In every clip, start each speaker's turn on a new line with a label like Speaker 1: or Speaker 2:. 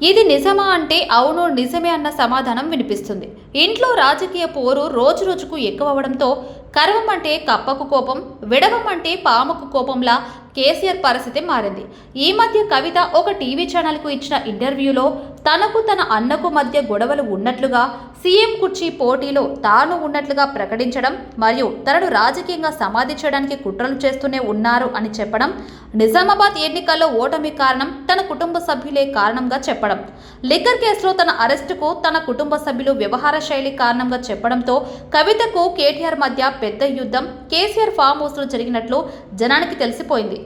Speaker 1: ఇది నిజమా అంటే అవును నిజమే అన్న సమాధానం వినిపిస్తుంది. ఇంట్లో రాజకీయ పోరు రోజురోజుకు ఎక్కువవడంతో కరవమంటే కప్పకు కోపం, విడవమంటే పాముకు కోపంలా కేసీఆర్ పరిస్థితి మారింది. ఈ మధ్య కవిత ఒక టీవీ ఛానల్కు ఇచ్చిన ఇంటర్వ్యూలో తనకు తన అన్నకు మధ్య గొడవలు ఉన్నట్లుగా, సీఎం కుర్చీ పోటీలో తాను ఉన్నట్లుగా ప్రకటించడం మరియు తనను రాజకీయంగా సమాధి చేయడానికి కుట్రలు చేస్తూనే ఉన్నారు అని చెప్పడం, నిజామాబాద్ ఎన్నికల్లో ఓటమి కారణం తన కుటుంబ సభ్యులే కారణంగా చెప్పడం, లిక్కర్ కేసులో తన అరెస్టుకు తన కుటుంబ సభ్యులు వ్యవహార శైలి కారణంగా చెప్పడంతో కవితకు కేటీఆర్ మధ్య పెద్ద యుద్ధం కేసీఆర్ ఫామ్ హౌస్లో జరిగినట్లు జనానికి తెలిసిపోయింది.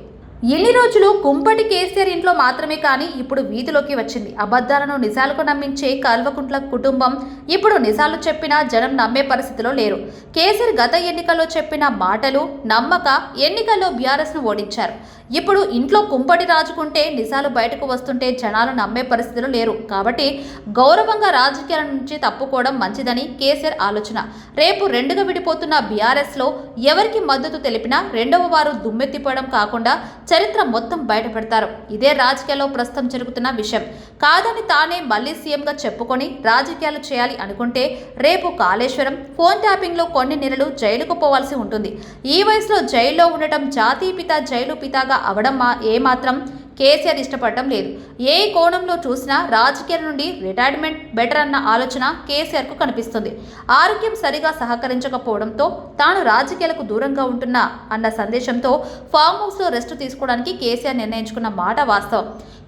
Speaker 1: ఎన్ని రోజులు కుంపటి కేసీఆర్ ఇంట్లో మాత్రమే కానీ ఇప్పుడు వీధిలోకి వచ్చింది. అబద్ధాలను నిజాలకు నమ్మించే కల్వకుంట్ల కుటుంబం ఇప్పుడు నిజాలు చెప్పినా జనం నమ్మే పరిస్థితిలో లేరు. కేసీఆర్ గత ఎన్నికల్లో చెప్పిన మాటలు నమ్మక ఎన్నికల్లో బీఆర్ఎస్ను ఓడించారు. ఇప్పుడు ఇంట్లో కుంపటి రాజుకుంటే నిజాలు బయటకు వస్తుంటే జనాలు నమ్మే పరిస్థితిలో లేరు. కాబట్టి గౌరవంగా రాజకీయాల నుంచి తప్పుకోవడం మంచిదని కేసీఆర్ ఆలోచన. రేపు రెండుగా విడిపోతున్న బీఆర్ఎస్లో ఎవరికి మద్దతు తెలిపినా రెండవ వారు దుమ్మెత్తిపోవడం కాకుండా చరిత్ర మొత్తం బయటపెడతారు. ఇదే రాజకీయాల్లో ప్రస్తుతం జరుగుతున్న విషయం. కాదని తానే మళ్లీ సీఎంగా చెప్పుకొని రాజకీయాలు చేయాలి అనుకుంటే రేపు కాళేశ్వరం, ఫోన్ ట్యాపింగ్లో కొన్ని నెలలు జైలుకు పోవాల్సి ఉంటుంది. ఈ వయసులో జైల్లో ఉండటం జాతీయ పిత జైలు పితాగా అవడం ఏమాత్రం కేసీఆర్ ఇష్టపడటం లేదు. ఏ కోణంలో చూసినా రాజకీయాల నుండి రిటైర్మెంట్ బెటర్ అన్న ఆలోచన కేసీఆర్కు కనిపిస్తుంది. ఆరోగ్యం సరిగా సహకరించకపోవడంతో తాను రాజకీయాలకు దూరంగా ఉంటున్నా అన్న సందేశంతో ఫామ్ హౌస్లో రెస్ట్ తీసుకోవడానికి కేసీఆర్ నిర్ణయించుకున్న మాట వాస్తవం.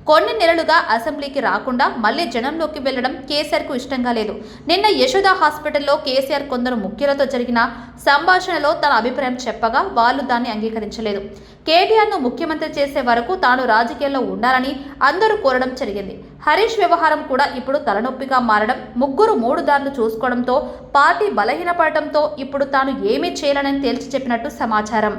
Speaker 1: కొన్ని నెలలుగా అసెంబ్లీకి రాకుండా మళ్లీ జనంలోకి వెళ్లడం కేసీఆర్కు ఇష్టంగా లేదు. నిన్న యశోద హాస్పిటల్లో కేసీఆర్ కొందరు ముఖ్యులతో జరిగిన సంభాషణలో తన అభిప్రాయం చెప్పగా వాళ్ళు దాన్ని అంగీకరించలేదు. కేటీఆర్ను ముఖ్యమంత్రి చేసే వరకు తాను రాజకీయాల్లో ఉండాలని అందరూ కోరడం జరిగింది. హరీష్ వ్యవహారం కూడా ఇప్పుడు తలనొప్పిగా మారడం, ముగ్గురు మూడు దారులు చూసుకోవడంతో పార్టీ బలహీనపడటంతో ఇప్పుడు తాను ఏమీ చేయలేనని తేల్చి చెప్పినట్టు సమాచారం.